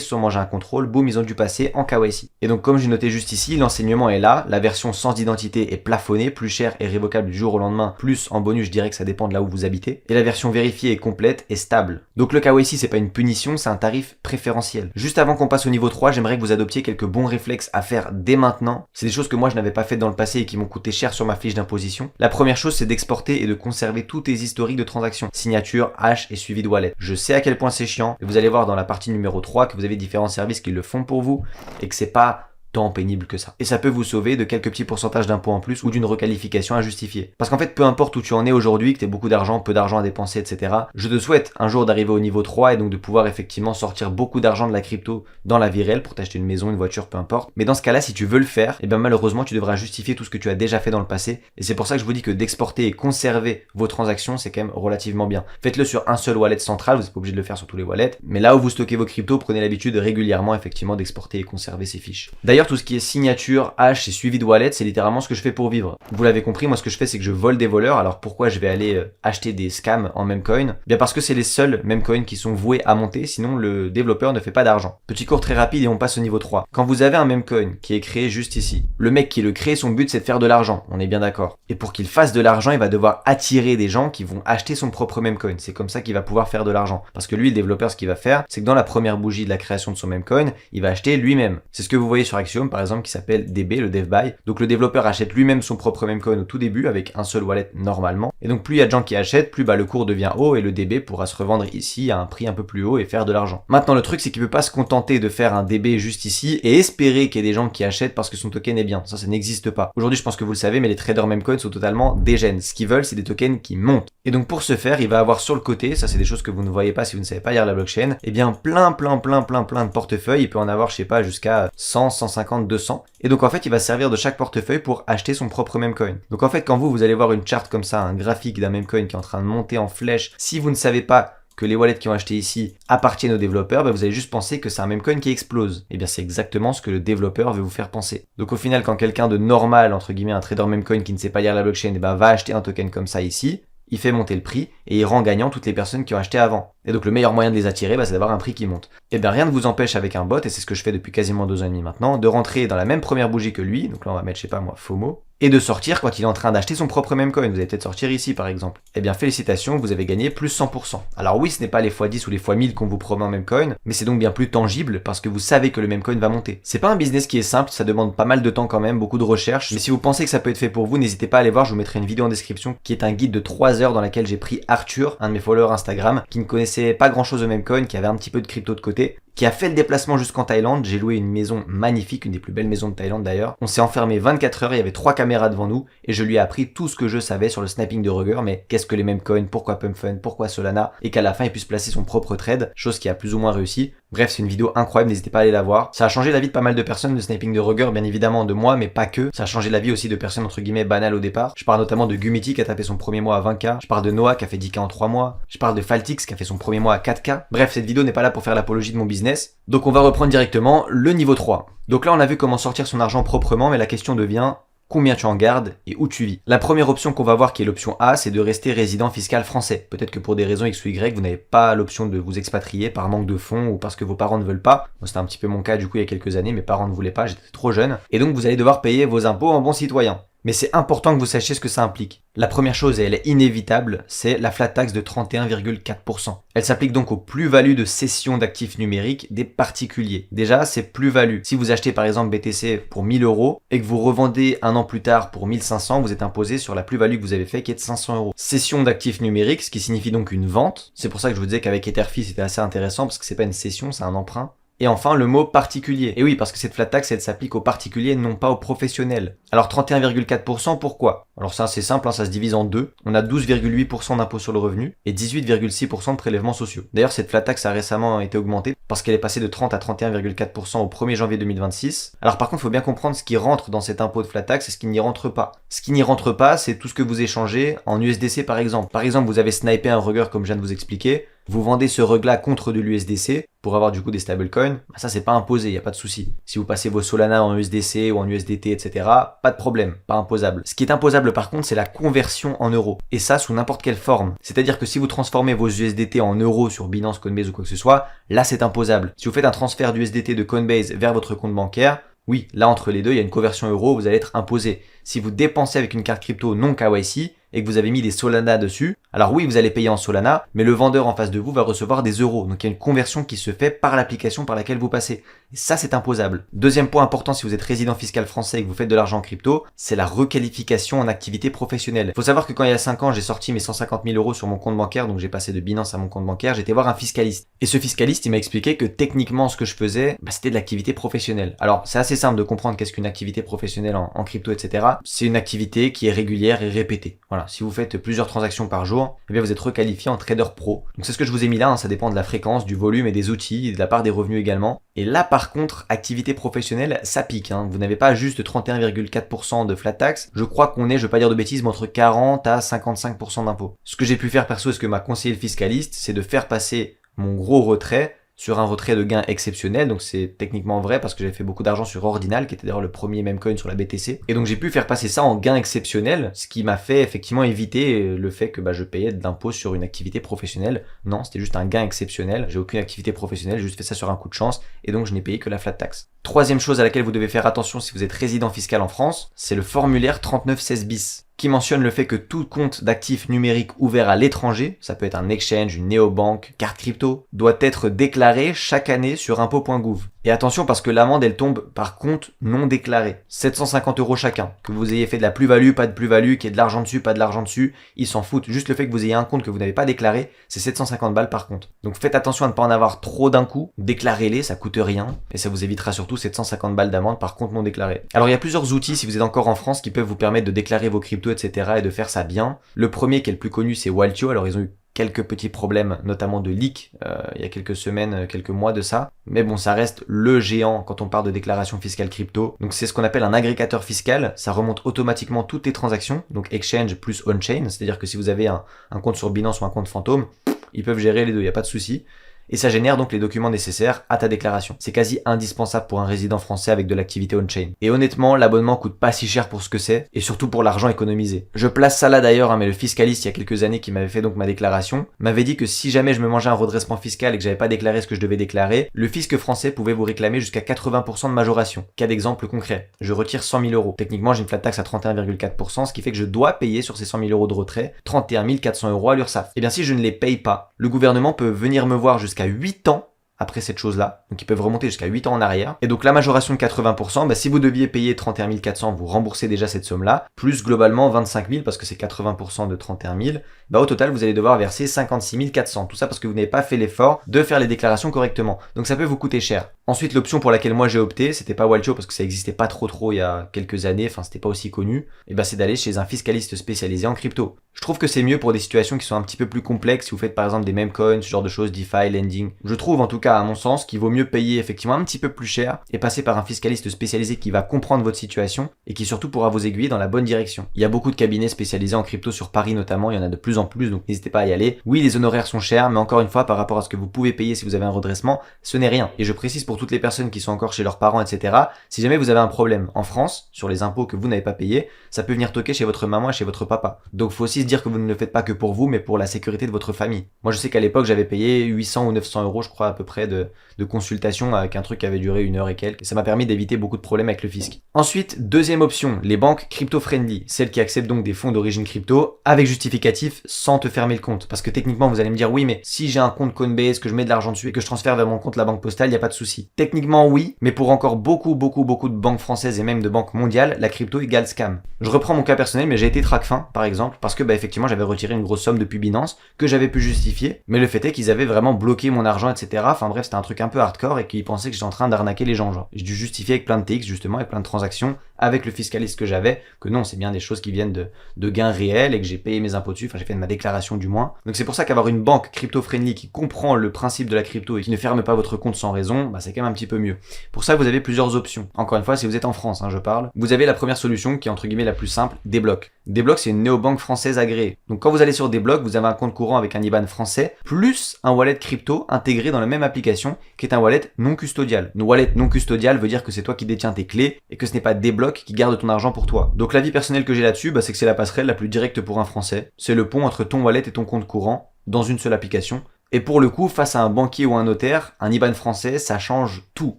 se sont mangés un contrôle, boum, ils ont dû passer en KYC. Et donc comme j'ai noté juste ici, l'enseignement est là, la version sans identité est plafonnée, plus chère et révocable du jour au lendemain, plus en bonus je dirais que ça dépend de là où vous habitez. Et la version vérifiée et complète est stable. Donc le KYC c'est pas une punition, c'est un tarif préférentiel. Juste avant qu'on passe au niveau 3, j'aimerais que vous adoptiez quelques bons réflexes à faire dès maintenant. C'est des choses que moi je n'avais pas faites dans le passé et qui m'ont coûté cher sur ma fiche d'imposition. La première chose c'est d'exporter et de conserver tous tes historiques de transactions, signature, hash et suivi de wallet. Je sais à quel point c'est chiant. Vous allez voir dans la partie numéro 3 que vous avez différents services qui le font pour vous et que c'est pas tant pénible que ça. Et ça peut vous sauver de quelques petits pourcentages d'impôts en plus ou d'une requalification à justifier. Parce qu'en fait, peu importe où tu en es aujourd'hui, que tu aies beaucoup d'argent, peu d'argent à dépenser, etc., je te souhaite un jour d'arriver au niveau 3 et donc de pouvoir effectivement sortir beaucoup d'argent de la crypto dans la vie réelle pour t'acheter une maison, une voiture, peu importe. Mais dans ce cas-là, si tu veux le faire, et bien malheureusement, tu devras justifier tout ce que tu as déjà fait dans le passé. Et c'est pour ça que je vous dis que d'exporter et conserver vos transactions, c'est quand même relativement bien. Faites-le sur un seul wallet central, vous n'êtes pas obligé de le faire sur tous les wallets. Mais là où vous stockez vos cryptos, prenez l'habitude régulièrement effectivement d'exporter et conserver ces fiches. D'ailleurs, tout ce qui est signature, hash et suivi de wallet, c'est littéralement ce que je fais pour vivre. Vous l'avez compris, moi ce que je fais, c'est que je vole des voleurs. Alors pourquoi je vais aller acheter des scams en memecoin? Bien parce que c'est les seuls memecoins qui sont voués à monter, sinon le développeur ne fait pas d'argent. Petit cours très rapide et on passe au niveau 3. Quand vous avez un memecoin qui est créé juste ici, le mec qui le crée, son but c'est de faire de l'argent, on est bien d'accord. Et pour qu'il fasse de l'argent, il va devoir attirer des gens qui vont acheter son propre memecoin. C'est comme ça qu'il va pouvoir faire de l'argent. Parce que lui, le développeur, ce qu'il va faire, c'est que dans la première bougie de la création de son memecoin, il va acheter lui-même. C'est ce que vous voyez sur Axiom par exemple qui s'appelle DB, le DevBuy. Donc le développeur achète lui-même son propre memecoin au tout début avec un seul wallet normalement. Et donc plus il y a de gens qui achètent, plus le cours devient haut et le DB pourra se revendre ici à un prix un peu plus haut et faire de l'argent. Maintenant le truc c'est qu'il peut pas se contenter de faire un DB juste ici et espérer qu'il y ait des gens qui achètent parce que son token est bien. Ça n'existe pas. Aujourd'hui je pense que vous le savez mais les traders memecoin sont totalement dégènes. Ce qu'ils veulent c'est des tokens qui montent. Et donc pour ce faire il va avoir sur le côté, ça c'est des choses que vous ne voyez pas si vous ne savez pas lire la blockchain, et bien plein de portefeuilles. Il peut en avoir je sais pas jusqu'à 100, 150, 200. Et donc en fait il va servir de chaque portefeuille pour acheter son propre memecoin. Donc en fait quand vous allez voir une charte comme ça, un graphique d'un memecoin qui est en train de monter en flèche, si vous ne savez pas que les wallets qui ont acheté ici appartiennent aux développeurs, vous allez juste penser que c'est un memecoin qui explose. Et bien c'est exactement ce que le développeur veut vous faire penser. Donc au final quand quelqu'un de normal, entre guillemets un trader memecoin qui ne sait pas lire la blockchain, va acheter un token comme ça ici, il fait monter le prix et il rend gagnant toutes les personnes qui ont acheté avant. Et donc le meilleur moyen de les attirer, c'est d'avoir un prix qui monte. Et bien rien ne vous empêche avec un bot, et c'est ce que je fais depuis quasiment 2 ans et demi maintenant, de rentrer dans la même première bougie que lui, donc là on va mettre je sais pas moi FOMO, et de sortir quand il est en train d'acheter son propre memecoin. Vous allez peut-être sortir ici par exemple. Eh bien félicitations, vous avez gagné plus 100%. Alors oui, ce n'est pas les x10 ou les x1000 qu'on vous promet en memecoin, mais c'est donc bien plus tangible parce que vous savez que le memecoin va monter. C'est pas un business qui est simple, ça demande pas mal de temps quand même, beaucoup de recherche, mais si vous pensez que ça peut être fait pour vous, n'hésitez pas à aller voir, je vous mettrai une vidéo en description qui est un guide de 3 heures dans laquelle j'ai pris Arthur, un de mes followers Instagram, qui ne connaissait pas grand chose au memecoin, qui avait un petit peu de crypto de côté, qui a fait le déplacement jusqu'en Thaïlande. J'ai loué une maison magnifique, une des plus belles maisons de Thaïlande d'ailleurs. On s'est enfermé 24 heures, il y avait 3 caméras devant nous et je lui ai appris tout ce que je savais sur le sniping de Rugger, mais qu'est-ce que les memecoins, pourquoi PumpFun, pourquoi Solana, et qu'à la fin il puisse placer son propre trade, chose qui a plus ou moins réussi. Bref, c'est une vidéo incroyable, n'hésitez pas à aller la voir. Ça a changé la vie de pas mal de personnes, le sniping de Rugger, bien évidemment de moi, mais pas que. Ça a changé la vie aussi de personnes entre guillemets banales au départ. Je parle notamment de Gumity qui a tapé son premier mois à 20K. Je parle de Noah qui a fait 10K en 3 mois. Je parle de Faltix qui a fait son premier mois à 4K. Bref, cette vidéo n'est pas là pour faire l'apologie de mon business. Donc on va reprendre directement le niveau 3. Donc là on a vu comment sortir son argent proprement, mais la question devient combien tu en gardes et où tu vis. La première option qu'on va voir, qui est l'option A, c'est de rester résident fiscal français. Peut-être que pour des raisons X ou Y, vous n'avez pas l'option de vous expatrier par manque de fonds ou parce que vos parents ne veulent pas. Moi, c'était un petit peu mon cas du coup il y a quelques années, mes parents ne voulaient pas, j'étais trop jeune. Et donc vous allez devoir payer vos impôts en bon citoyen. Mais c'est important que vous sachiez ce que ça implique. La première chose, et elle est inévitable, c'est la flat tax de 31,4%. Elle s'applique donc aux plus-values de cession d'actifs numériques des particuliers. Déjà, c'est plus-value. Si vous achetez par exemple BTC pour 1000 € et que vous revendez un an plus tard pour 1500, vous êtes imposé sur la plus-value que vous avez fait qui est de 500 €. Cession d'actifs numériques, ce qui signifie donc une vente. C'est pour ça que je vous disais qu'avec Etherfi, c'était assez intéressant parce que c'est pas une cession, c'est un emprunt. Et enfin, le mot particulier. Et oui, parce que cette flat tax, elle s'applique aux particuliers, non pas aux professionnels. Alors 31,4%, pourquoi? Alors ça, c'est simple, ça se divise en deux. On a 12,8% d'impôt sur le revenu et 18,6% de prélèvements sociaux. D'ailleurs, cette flat tax a récemment été augmentée parce qu'elle est passée de 30 à 31,4% au 1er janvier 2026. Alors par contre, il faut bien comprendre ce qui rentre dans cet impôt de flat tax et ce qui n'y rentre pas. Ce qui n'y rentre pas, c'est tout ce que vous échangez en USDC par exemple. Par exemple, vous avez snipé un Rugger comme je viens de vous expliquer. Vous vendez ce rug-là contre de l'USDC pour avoir du coup des stablecoins, ça c'est pas imposé, il n'y a pas de souci. Si vous passez vos Solana en USDC ou en USDT, etc., pas de problème, pas imposable. Ce qui est imposable par contre, c'est la conversion en euros. Et ça sous n'importe quelle forme. C'est-à-dire que si vous transformez vos USDT en euros sur Binance, Coinbase ou quoi que ce soit, là c'est imposable. Si vous faites un transfert d'USDT de Coinbase vers votre compte bancaire, oui, là entre les deux, il y a une conversion euro, vous allez être imposé. si vous dépensez avec une carte crypto non KYC et que vous avez mis des Solana dessus, alors oui, vous allez payer en Solana, mais le vendeur en face de vous va recevoir des euros. Donc il y a une conversion qui se fait par l'application par laquelle vous passez. Et ça, c'est imposable. Deuxième point important si vous êtes résident fiscal français et que vous faites de l'argent en crypto, c'est la requalification en activité professionnelle. Il faut savoir que quand il y a 5 ans, j'ai sorti mes 150 000 euros sur mon compte bancaire, donc j'ai passé de Binance à mon compte bancaire, j'étais voir un fiscaliste. Et ce fiscaliste, il m'a expliqué que techniquement, ce que je faisais, c'était de l'activité professionnelle. Alors, c'est assez simple de comprendre qu'est-ce qu'une activité professionnelle en crypto, etc. C'est une activité qui est régulière et répétée. Voilà. Si vous faites plusieurs transactions par jour, eh bien vous êtes requalifié en trader pro. Donc c'est ce que je vous ai mis là, hein, ça dépend de la fréquence, du volume et des outils, et de la part des revenus également. Et là par contre, activité professionnelle, ça pique. Hein. Vous n'avez pas juste 31,4% de flat tax. Je crois qu'on est, je vais pas dire de bêtises, mais entre 40 à 55% d'impôts. Ce que j'ai pu faire perso, et ce que m'a conseillé le fiscaliste, c'est de faire passer mon gros retrait sur un retrait de gain exceptionnel, donc c'est techniquement vrai parce que j'ai fait beaucoup d'argent sur Ordinal, qui était d'ailleurs le premier meme coin sur la BTC, et donc j'ai pu faire passer ça en gain exceptionnel, ce qui m'a fait effectivement éviter le fait que je payais de l'impôt sur une activité professionnelle. Non, c'était juste un gain exceptionnel, j'ai aucune activité professionnelle, j'ai juste fait ça sur un coup de chance, et donc je n'ai payé que la flat tax. Troisième chose à laquelle vous devez faire attention si vous êtes résident fiscal en France, c'est le formulaire 3916 bis, qui mentionne le fait que tout compte d'actifs numériques ouvert à l'étranger, ça peut être un exchange, une néobanque, carte crypto, doit être déclaré chaque année sur impôts.gouv. Et attention parce que l'amende elle tombe par compte non déclaré. 750 € chacun. Que vous ayez fait de la plus-value, pas de plus-value, qu'il y ait de l'argent dessus, pas de l'argent dessus, ils s'en foutent. Juste le fait que vous ayez un compte que vous n'avez pas déclaré, c'est 750 balles par compte. Donc faites attention à ne pas en avoir trop d'un coup. Déclarez-les, ça coûte rien. Et ça vous évitera surtout 750 balles d'amende par compte non déclaré. Alors il y a plusieurs outils si vous êtes encore en France qui peuvent vous permettre de déclarer vos cryptos, etc. et de faire ça bien. Le premier qui est le plus connu c'est Waltio. Alors ils ont eu quelques petits problèmes, notamment de leak, il y a quelques semaines, quelques mois de ça. Mais bon, ça reste le géant quand on parle de déclaration fiscale crypto. Donc c'est ce qu'on appelle un agrégateur fiscal. Ça remonte automatiquement toutes les transactions. Donc exchange plus on-chain. C'est-à-dire que si vous avez un compte sur Binance ou un compte fantôme, ils peuvent gérer les deux, il n'y a pas de souci. Et ça génère donc les documents nécessaires à ta déclaration. C'est quasi indispensable pour un résident français avec de l'activité on-chain. Et honnêtement, l'abonnement coûte pas si cher pour ce que c'est, et surtout pour l'argent économisé. Je place ça là d'ailleurs, mais le fiscaliste il y a quelques années qui m'avait fait donc ma déclaration, m'avait dit que si jamais je me mangeais un redressement fiscal et que j'avais pas déclaré ce que je devais déclarer, le fisc français pouvait vous réclamer jusqu'à 80% de majoration. Cas d'exemple concret, je retire 100 000 €. Techniquement, j'ai une flat tax à 31,4%, ce qui fait que je dois payer sur ces 100 000 € de retrait 31 400 € à l'URSSAF. Et bien si je ne les paye pas, le gouvernement peut venir me voir jusqu'à 8 ans après cette chose-là. Donc ils peuvent remonter jusqu'à 8 ans en arrière. Et donc la majoration de 80%, si vous deviez payer 31 400, vous remboursez déjà cette somme-là, plus globalement 25 000 parce que c'est 80% de 31 000. Au total, vous allez devoir verser 56 400. Tout ça parce que vous n'avez pas fait l'effort de faire les déclarations correctement. Donc ça peut vous coûter cher. Ensuite, l'option pour laquelle moi j'ai opté, c'était pas Waltio parce que ça existait pas trop il y a quelques années, enfin c'était pas aussi connu, et c'est d'aller chez un fiscaliste spécialisé en crypto. Je trouve que c'est mieux pour des situations qui sont un petit peu plus complexes, si vous faites par exemple des meme coins, ce genre de choses, DeFi, lending. Je trouve en tout cas à mon sens qu'il vaut mieux payer effectivement un petit peu plus cher et passer par un fiscaliste spécialisé qui va comprendre votre situation et qui surtout pourra vous aiguiller dans la bonne direction. Il y a beaucoup de cabinets spécialisés en crypto sur Paris notamment, il y en a de plus en plus, donc n'hésitez pas à y aller. Oui, les honoraires sont chers, mais encore une fois, par rapport à ce que vous pouvez payer si vous avez un redressement, ce n'est rien. Et je précise pour toutes les personnes qui sont encore chez leurs parents, etc. Si jamais vous avez un problème en France, sur les impôts que vous n'avez pas payés, ça peut venir toquer chez votre maman et chez votre papa. Donc faut aussi se dire que vous ne le faites pas que pour vous, mais pour la sécurité de votre famille. Moi je sais qu'à l'époque j'avais payé 800 ou 900 € je crois à peu près de consultation avec un truc qui avait duré 1 heure et quelques. Et ça m'a permis d'éviter beaucoup de problèmes avec le fisc. Ensuite, deuxième option, les banques crypto-friendly, celles qui acceptent donc des fonds d'origine crypto avec justificatif sans te fermer le compte. Parce que techniquement vous allez me dire oui mais si j'ai un compte Coinbase, que je mets de l'argent dessus et que je transfère vers mon compte la banque postale, il n'y a pas de souci. Techniquement oui, mais pour encore beaucoup de banques françaises et même de banques mondiales, la crypto égale scam. Je reprends mon cas personnel, mais j'ai été TracFin par exemple, parce que effectivement j'avais retiré une grosse somme depuis Binance que j'avais pu justifier, mais le fait est qu'ils avaient vraiment bloqué mon argent, etc. Enfin bref, c'était un truc un peu hardcore et qu'ils pensaient que j'étais en train d'arnaquer les gens. J'ai dû justifier avec plein de TX justement, avec plein de transactions, avec le fiscaliste que j'avais, que non, c'est bien des choses qui viennent de gains réels et que j'ai payé mes impôts dessus, enfin j'ai fait ma déclaration du moins. Donc c'est pour ça qu'avoir une banque crypto-friendly qui comprend le principe de la crypto et qui ne ferme pas votre compte sans raison, c'est quand même un petit peu mieux. Pour ça, vous avez plusieurs options. Encore une fois, si vous êtes en France, je parle. Vous avez la première solution qui est entre guillemets la plus simple, Débloc. Débloc, c'est une néobanque française agréée. Donc quand vous allez sur Débloc, vous avez un compte courant avec un IBAN français, plus un wallet crypto intégré dans la même application, qui est un wallet non custodial. Une wallet non custodial veut dire que c'est toi qui détiens tes clés et que ce n'est pas Débloc qui garde ton argent pour toi. Donc l'avis personnel que j'ai là-dessus, c'est que c'est la passerelle la plus directe pour un Français. C'est le pont entre ton wallet et ton compte courant dans une seule application. Et pour le coup, face à un banquier ou un notaire, un IBAN français, ça change tout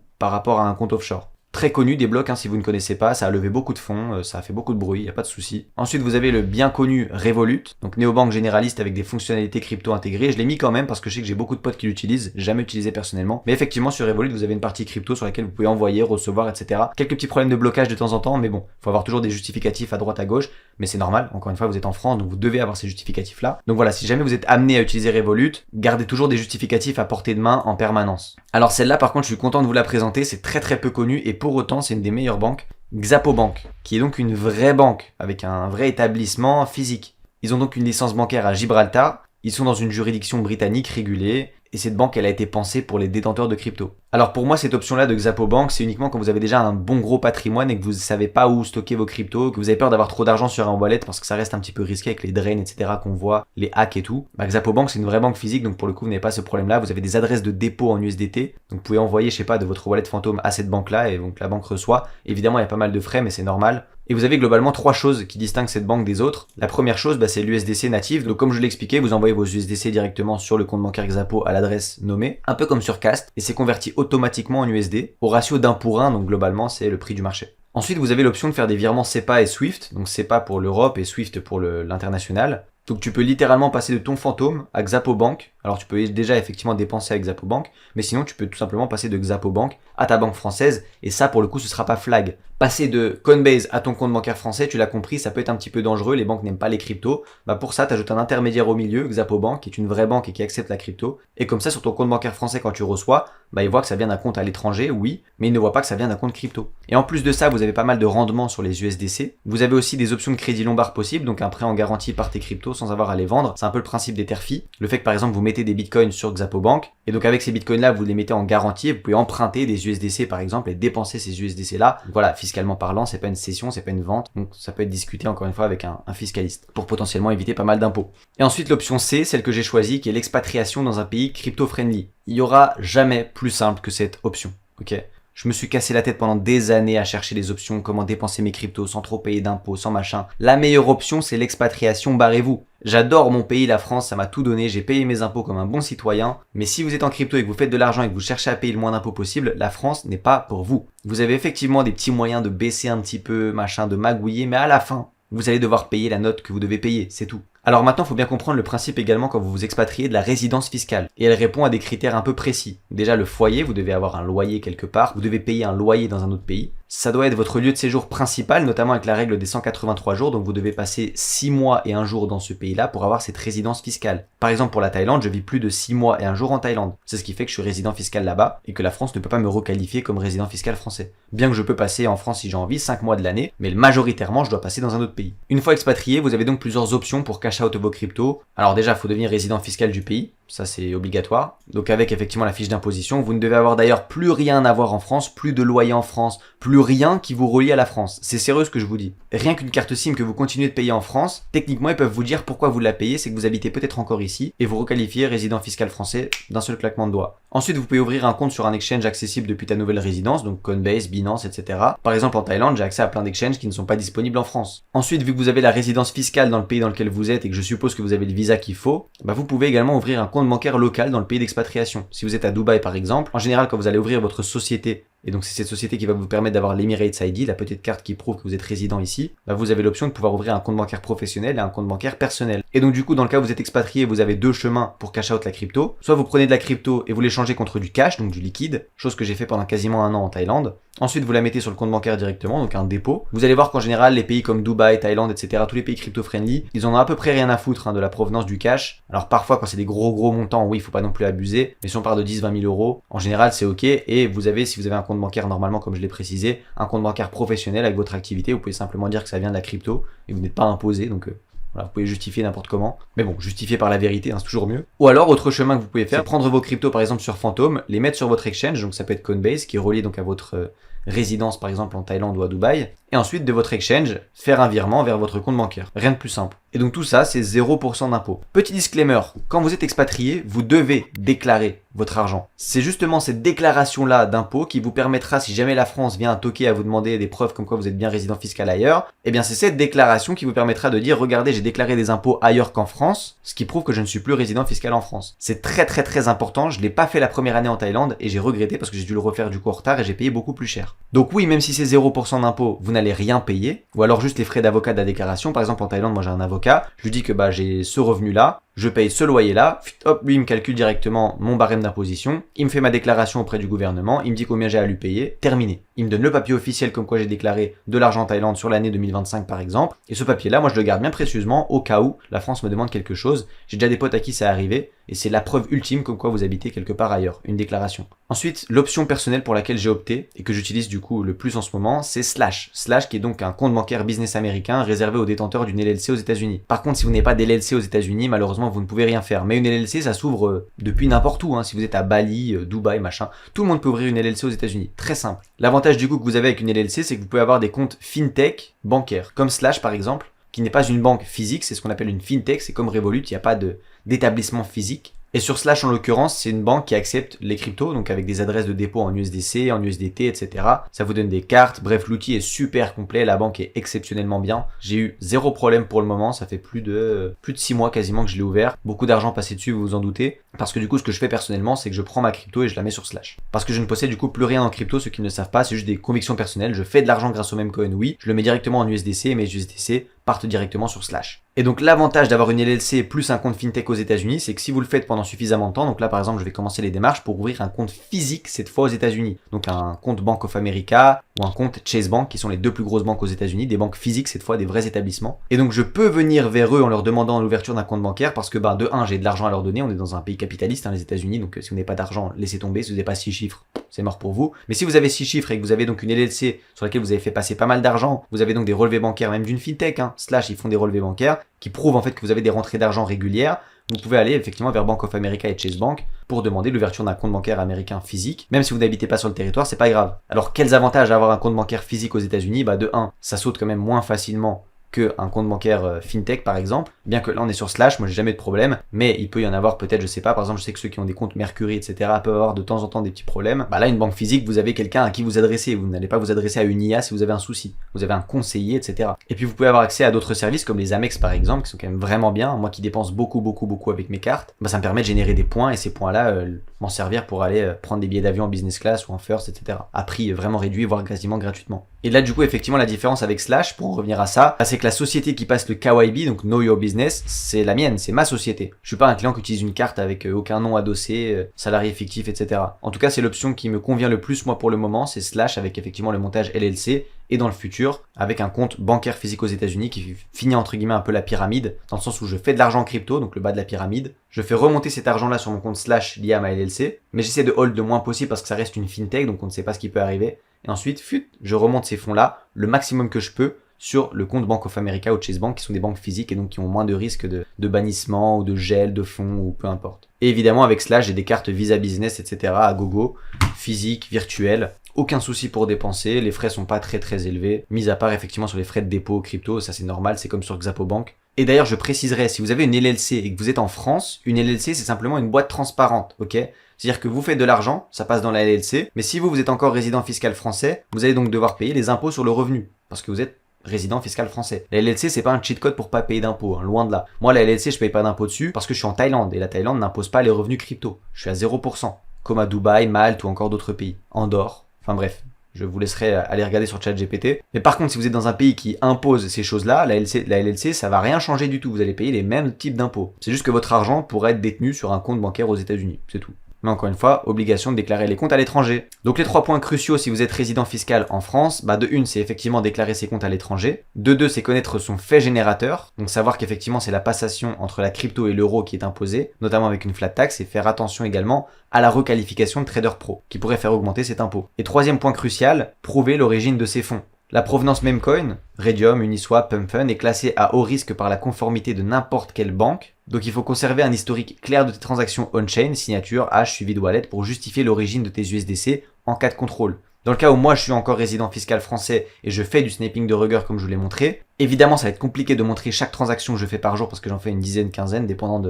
par rapport à un compte offshore. Très connu des blocs, si vous ne connaissez pas, ça a levé beaucoup de fonds, ça a fait beaucoup de bruit, il n'y a pas de souci. Ensuite, vous avez le bien connu Revolut, donc néobanque généraliste avec des fonctionnalités crypto intégrées. Je l'ai mis quand même parce que je sais que j'ai beaucoup de potes qui l'utilisent, jamais utilisé personnellement. Mais effectivement, sur Revolut, vous avez une partie crypto sur laquelle vous pouvez envoyer, recevoir, etc. Quelques petits problèmes de blocage de temps en temps, mais bon, faut avoir toujours des justificatifs à droite à gauche, mais c'est normal. Encore une fois, vous êtes en France, donc vous devez avoir ces justificatifs-là. Donc voilà, si jamais vous êtes amené à utiliser Revolut, gardez toujours des justificatifs à portée de main en permanence. Alors celle-là, par contre, je suis content de vous la présenter, c'est très peu connu et pour autant, c'est une des meilleures banques, Xapo Bank, qui est donc une vraie banque avec un vrai établissement physique. Ils ont donc une licence bancaire à Gibraltar, ils sont dans une juridiction britannique régulée, et cette banque, elle a été pensée pour les détenteurs de crypto. Alors pour moi, cette option-là de Xapo Bank, c'est uniquement quand vous avez déjà un bon gros patrimoine et que vous ne savez pas où stocker vos cryptos, que vous avez peur d'avoir trop d'argent sur un wallet parce que ça reste un petit peu risqué avec les drains, etc. qu'on voit, les hacks et tout. Xapo Bank, c'est une vraie banque physique, donc pour le coup, vous n'avez pas ce problème-là. Vous avez des adresses de dépôt en USDT, donc vous pouvez envoyer, je sais pas, de votre wallet fantôme à cette banque-là, et donc la banque reçoit. Évidemment, il y a pas mal de frais, mais c'est normal. Et vous avez globalement 3 choses qui distinguent cette banque des autres. La première chose, c'est l'USDC native. Donc comme je l'ai expliqué, vous envoyez vos USDC directement sur le compte bancaire Xapo à l'adresse nommée, un peu comme sur Cast, et c'est converti automatiquement en USD au ratio d'1 pour 1, donc globalement c'est le prix du marché. Ensuite, vous avez l'option de faire des virements SEPA et SWIFT, donc SEPA pour l'Europe et SWIFT pour l'international. Donc tu peux littéralement passer de ton fantôme à Xapo Bank. Alors tu peux déjà effectivement dépenser avec Xapo Bank, mais sinon tu peux tout simplement passer de Xapo Bank à ta banque française, et ça pour le coup ce sera pas flag. Passer de Coinbase à ton compte bancaire français, tu l'as compris, ça peut être un petit peu dangereux, les banques n'aiment pas les cryptos. Pour ça, tu ajoutes un intermédiaire au milieu, Xapo Bank, qui est une vraie banque et qui accepte la crypto. Et comme ça, sur ton compte bancaire français, quand tu reçois, ils voient que ça vient d'un compte à l'étranger, oui, mais ils ne voient pas que ça vient d'un compte crypto. Et en plus de ça, vous avez pas mal de rendements sur les USDC. Vous avez aussi des options de crédit lombard possibles, donc un prêt en garantie par tes cryptos sans avoir à les vendre. C'est un peu le principe des TERFI. Le fait que par exemple, vous mettez des bitcoins sur Xapo Bank, et donc avec ces bitcoins-là, vous les mettez en garantie, et vous pouvez emprunter des USDC par exemple, et dépenser ces USDC-là. Donc voilà, fiscalement parlant, c'est pas une cession, c'est pas une vente, donc ça peut être discuté encore une fois avec un fiscaliste pour potentiellement éviter pas mal d'impôts. Et ensuite l'option C, celle que j'ai choisie, qui est l'expatriation dans un pays crypto-friendly. Il y aura jamais plus simple que cette option, ok ? Je me suis cassé la tête pendant des années à chercher les options, comment dépenser mes cryptos sans trop payer d'impôts, sans machin. La meilleure option, c'est l'expatriation, barrez-vous. J'adore mon pays, la France, ça m'a tout donné, j'ai payé mes impôts comme un bon citoyen. Mais si vous êtes en crypto et que vous faites de l'argent et que vous cherchez à payer le moins d'impôts possible, la France n'est pas pour vous. Vous avez effectivement des petits moyens de baisser un petit peu, machin, de magouiller, mais à la fin, vous allez devoir payer la note que vous devez payer, c'est tout. Alors maintenant, il faut bien comprendre le principe également quand vous vous expatriez de la résidence fiscale. Et elle répond à des critères un peu précis. Déjà, le foyer, vous devez avoir un loyer quelque part, vous devez payer un loyer dans un autre pays. Ça doit être votre lieu de séjour principal, notamment avec la règle des 183 jours, donc vous devez passer 6 mois et 1 jour dans ce pays-là pour avoir cette résidence fiscale. Par exemple, pour la Thaïlande, je vis plus de 6 mois et 1 jour en Thaïlande. C'est ce qui fait que je suis résident fiscal là-bas et que la France ne peut pas me requalifier comme résident fiscal français. Bien que je peux passer en France si j'ai envie 5 mois de l'année, mais majoritairement, je dois passer dans un autre pays. Une fois expatrié, vous avez donc plusieurs options pour cash out vos cryptos. Alors déjà, il faut devenir résident fiscal du pays. Ça c'est obligatoire. Donc avec effectivement la fiche d'imposition, vous ne devez avoir d'ailleurs plus rien à voir en France, plus de loyer en France, plus rien qui vous relie à la France. C'est sérieux ce que je vous dis. Rien qu'une carte SIM que vous continuez de payer en France, techniquement ils peuvent vous dire pourquoi vous la payez, c'est que vous habitez peut-être encore ici et vous requalifiez résident fiscal français d'un seul claquement de doigts. Ensuite vous pouvez ouvrir un compte sur un exchange accessible depuis ta nouvelle résidence, donc Coinbase, Binance, etc. Par exemple en Thaïlande, j'ai accès à plein d'exchanges qui ne sont pas disponibles en France. Ensuite, vu que vous avez la résidence fiscale dans le pays dans lequel vous êtes et que je suppose que vous avez le visa qu'il faut, vous pouvez également ouvrir un compte bancaire local dans le pays d'expatriation. Si vous êtes à Dubaï par exemple, en général quand vous allez ouvrir votre société, et donc c'est cette société qui va vous permettre d'avoir l'Emirates ID, la petite carte qui prouve que vous êtes résident ici, vous avez l'option de pouvoir ouvrir un compte bancaire professionnel et un compte bancaire personnel. Et donc du coup dans le cas où vous êtes expatrié, vous avez 2 chemins pour cash out la crypto. Soit vous prenez de la crypto et vous l'échangez contre du cash, donc du liquide, chose que j'ai fait pendant quasiment 1 an en Thaïlande. Ensuite vous la mettez sur le compte bancaire directement, donc un dépôt. Vous allez voir qu'en général les pays comme Dubaï, Thaïlande, etc., tous les pays crypto-friendly, ils en ont à peu près rien à foutre de la provenance du cash. Alors parfois quand c'est des gros montants, oui, il faut pas non plus abuser, mais si on part de 10-20 000 euros, en général c'est ok. Et vous avez, si vous avez un compte bancaire normalement comme je l'ai précisé, un compte bancaire professionnel avec votre activité, vous pouvez simplement dire que ça vient de la crypto et vous n'êtes pas imposé, donc voilà, vous pouvez justifier n'importe comment. Mais bon, justifier par la vérité, c'est toujours mieux. Ou alors, autre chemin que vous pouvez faire, c'est prendre vos cryptos par exemple sur Phantom, les mettre sur votre exchange, donc ça peut être Coinbase, qui est relié donc à votre résidence par exemple en Thaïlande ou à Dubaï, et ensuite de votre exchange, faire un virement vers votre compte bancaire. Rien de plus simple. Et donc tout ça, c'est 0% d'impôt. Petit disclaimer, quand vous êtes expatrié, vous devez déclarer votre argent. C'est justement cette déclaration-là d'impôt qui vous permettra, si jamais la France vient toquer à vous demander des preuves comme quoi vous êtes bien résident fiscal ailleurs, eh bien c'est cette déclaration qui vous permettra de dire regardez, j'ai déclaré des impôts ailleurs qu'en France, ce qui prouve que je ne suis plus résident fiscal en France. C'est très important, je l'ai pas fait la première année en Thaïlande et j'ai regretté parce que j'ai dû le refaire du coup en retard et j'ai payé beaucoup plus cher. Donc oui, même si c'est 0% d'impôt, vous n'allez rien payer, ou alors juste les frais d'avocat de la déclaration. Par exemple en Thaïlande, moi j'ai un avocat, je lui dis que j'ai ce revenu-là, je paye ce loyer-là, hop, lui il me calcule directement mon barème d'imposition, il me fait ma déclaration auprès du gouvernement, il me dit combien j'ai à lui payer, terminé. Il me donne le papier officiel comme quoi j'ai déclaré de l'argent en Thaïlande sur l'année 2025 par exemple, et ce papier-là, moi je le garde bien précieusement au cas où la France me demande quelque chose. J'ai déjà des potes à qui ça est arrivé, et c'est la preuve ultime comme quoi vous habitez quelque part ailleurs, une déclaration. Ensuite, l'option personnelle pour laquelle j'ai opté, et que j'utilise du coup le plus en ce moment, c'est Slash. Slash qui est donc un compte bancaire business américain réservé aux détenteurs d'une LLC aux États-Unis. Par contre, si vous n'avez pas d'LLC aux États-Unis, malheureusement vous ne pouvez rien faire. Mais une LLC, ça s'ouvre depuis n'importe où, hein. Si vous êtes à Bali, Dubaï, machin, tout le monde peut ouvrir une LLC aux États-Unis. Très simple. L'avantage du coup que vous avez avec une LLC, c'est que vous pouvez avoir des comptes fintech bancaires, comme Slash par exemple, qui n'est pas une banque physique, c'est ce qu'on appelle une fintech, c'est comme Revolut, il n'y a pas d'établissement physique. Et sur Slash, en l'occurrence, c'est une banque qui accepte les cryptos, donc avec des adresses de dépôt en USDC, en USDT, etc. Ça vous donne des cartes. Bref, l'outil est super complet. La banque est exceptionnellement bien. J'ai eu zéro problème pour le moment. Ça fait plus de 6 mois quasiment que je l'ai ouvert. Beaucoup d'argent passé dessus, vous vous en doutez. Parce que du coup, ce que je fais personnellement, c'est que je prends ma crypto et je la mets sur Slash. Parce que je ne possède du coup plus rien en crypto. Ceux qui ne le savent pas, c'est juste des convictions personnelles. Je fais de l'argent grâce au Memecoin, oui. Je le mets directement en USDC et mes USDC partent directement sur Slash. Et donc l'avantage d'avoir une LLC plus un compte fintech aux États-Unis, c'est que si vous le faites pendant suffisamment de temps, donc là par exemple je vais commencer les démarches pour ouvrir un compte physique cette fois aux États-Unis, donc un compte Bank of America ou un compte Chase Bank qui sont les deux plus grosses banques aux États-Unis, des banques physiques cette fois, des vrais établissements. Et donc je peux venir vers eux en leur demandant l'ouverture d'un compte bancaire parce que de un j'ai de l'argent à leur donner, on est dans un pays capitaliste, les États-Unis, donc si vous n'avez pas d'argent, laissez tomber, si vous n'avez pas 6 chiffres, c'est mort pour vous. Mais si vous avez 6 chiffres et que vous avez donc une LLC sur laquelle vous avez fait passer pas mal d'argent, vous avez donc des relevés bancaires même d'une fintech, Slash ils font des relevés bancaires qui prouvent en fait que vous avez des rentrées d'argent régulières, vous pouvez aller effectivement vers Bank of America et Chase Bank pour demander l'ouverture d'un compte bancaire américain physique. Même si vous n'habitez pas sur le territoire, c'est pas grave. Alors quels avantages à avoir un compte bancaire physique aux États-Unis? De 1, ça saute quand même moins facilement qu'un compte bancaire fintech par exemple, bien que là on est sur Slash, moi j'ai jamais de problème, mais il peut y en avoir peut-être, je sais pas, par exemple je sais que ceux qui ont des comptes Mercury etc peuvent avoir de temps en temps des petits problèmes. Là une banque physique, vous avez quelqu'un à qui vous adresser, vous n'allez pas vous adresser à une IA si vous avez un souci, vous avez un conseiller etc. Et puis vous pouvez avoir accès à d'autres services comme les Amex par exemple, qui sont quand même vraiment bien. Moi qui dépense beaucoup avec mes cartes, ça me permet de générer des points et ces points là m'en servir pour aller prendre des billets d'avion en business class ou en first etc. à prix vraiment réduit, voire quasiment gratuitement. Et là du coup effectivement la différence avec Slash, pour en revenir à ça, c'est que la société qui passe le KYB, donc Know Your Business, c'est la mienne, c'est ma société. Je suis pas un client qui utilise une carte avec aucun nom adossé, salarié fictif, etc. En tout cas c'est l'option qui me convient le plus moi pour le moment, c'est Slash avec effectivement le montage LLC, et dans le futur avec un compte bancaire physique aux États-Unis qui finit entre guillemets un peu la pyramide, dans le sens où je fais de l'argent en crypto, donc le bas de la pyramide, je fais remonter cet argent-là sur mon compte Slash lié à ma LLC, mais j'essaie de hold le moins possible parce que ça reste une fintech, donc on ne sait pas ce qui peut arriver. Et ensuite, je remonte ces fonds-là, le maximum que je peux, sur le compte Bank of America ou Chase Bank, qui sont des banques physiques et donc qui ont moins de risques de bannissement ou de gel de fonds ou peu importe. Et évidemment, avec Slash, j'ai des cartes Visa Business, etc. à gogo, physiques, virtuelles. Aucun souci pour dépenser, les frais sont pas très élevés, mis à part effectivement sur les frais de dépôt crypto, ça c'est normal, c'est comme sur Xapo-Bank. Et d'ailleurs, je préciserai, si vous avez une LLC et que vous êtes en France, une LLC c'est simplement une boîte transparente, ok ? C'est-à-dire que vous faites de l'argent, ça passe dans la LLC, mais si vous êtes encore résident fiscal français, vous allez donc devoir payer les impôts sur le revenu, parce que vous êtes résident fiscal français. La LLC c'est pas un cheat code pour pas payer d'impôts, loin de là. Moi la LLC je paye pas d'impôts dessus parce que je suis en Thaïlande, et la Thaïlande n'impose pas les revenus crypto. Je suis à 0%, comme à Dubaï, Malte ou encore d'autres pays. Andorre, enfin bref. Je vous laisserai aller regarder sur ChatGPT. Mais par contre, si vous êtes dans un pays qui impose ces choses-là, la LLC, ça va rien changer du tout. Vous allez payer les mêmes types d'impôts. C'est juste que votre argent pourrait être détenu sur un compte bancaire aux États-Unis. C'est tout. Mais encore une fois, obligation de déclarer les comptes à l'étranger. Donc les 3 points cruciaux si vous êtes résident fiscal en France, de 1, c'est effectivement déclarer ses comptes à l'étranger. De 2, c'est connaître son fait générateur. Donc savoir qu'effectivement c'est la passation entre la crypto et l'euro qui est imposée, notamment avec une flat tax, et faire attention également à la requalification de trader pro, qui pourrait faire augmenter cet impôt. Et 3e point crucial, prouver l'origine de ces fonds. La provenance Memecoin, Redium, Uniswap, Pumpfund est classée à haut risque par la conformité de n'importe quelle banque. Donc il faut conserver un historique clair de tes transactions on-chain, signature, hash suivi de wallet pour justifier l'origine de tes USDC en cas de contrôle. Dans le cas où moi je suis encore résident fiscal français et je fais du sniping de rigueur comme je vous l'ai montré, Évidemment, ça va être compliqué de montrer chaque transaction que je fais par jour parce que j'en fais une dizaine, quinzaine, dépendant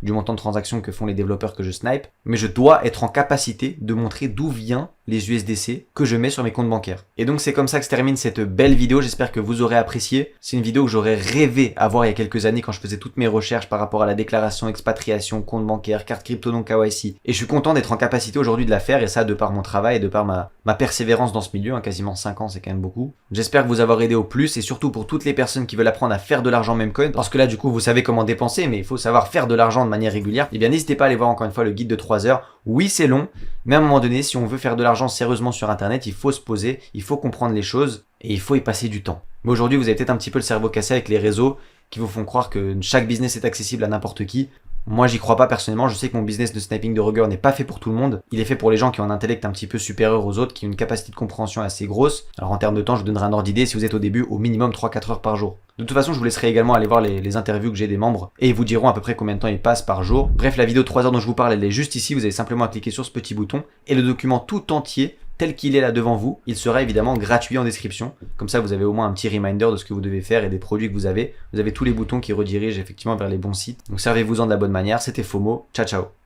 du montant de transactions que font les développeurs que je snipe. Mais je dois être en capacité de montrer d'où viennent les USDC que je mets sur mes comptes bancaires. Et donc c'est comme ça que se termine cette belle vidéo, j'espère que vous aurez apprécié. C'est une vidéo que j'aurais rêvé avoir il y a quelques années quand je faisais toutes mes recherches par rapport à la déclaration, expatriation, compte bancaire, carte crypto non KYC. Et je suis content d'être en capacité aujourd'hui de la faire, et ça de par mon travail et de par ma persévérance dans ce milieu, hein, quasiment 5 ans c'est quand même beaucoup. J'espère vous avoir aidé au plus, et surtout pour toutes les personnes qui veulent apprendre à faire de l'argent Memecoin, parce que là du coup vous savez comment dépenser, mais il faut savoir faire de l'argent de manière régulière. Et bien n'hésitez pas à aller voir encore une fois le guide de 3 heures. Oui c'est long, mais à un moment donné si on veut faire de l'argent sérieusement sur internet, il faut se poser, il faut comprendre les choses et il faut y passer du temps. Mais aujourd'hui vous avez peut-être un petit peu le cerveau cassé avec les réseaux qui vous font croire que chaque business est accessible à n'importe qui. Moi j'y crois pas personnellement, je sais que mon business de sniping de Rugger n'est pas fait pour tout le monde. Il est fait pour les gens qui ont un intellect un petit peu supérieur aux autres, qui ont une capacité de compréhension assez grosse. Alors en termes de temps, je vous donnerai un ordre d'idée si vous êtes au début au minimum 3-4 heures par jour. De toute façon, je vous laisserai également aller voir les interviews que j'ai des membres et ils vous diront à peu près combien de temps ils passent par jour. Bref, la vidéo de 3 heures dont je vous parle, elle est juste ici, vous avez simplement à cliquer sur ce petit bouton et le document tout entier tel qu'il est là devant vous, il sera évidemment gratuit en description. Comme ça, vous avez au moins un petit reminder de ce que vous devez faire et des produits que vous avez. Vous avez tous les boutons qui redirigent effectivement vers les bons sites. Donc servez-vous-en de la bonne manière. C'était FOMO. Ciao, ciao.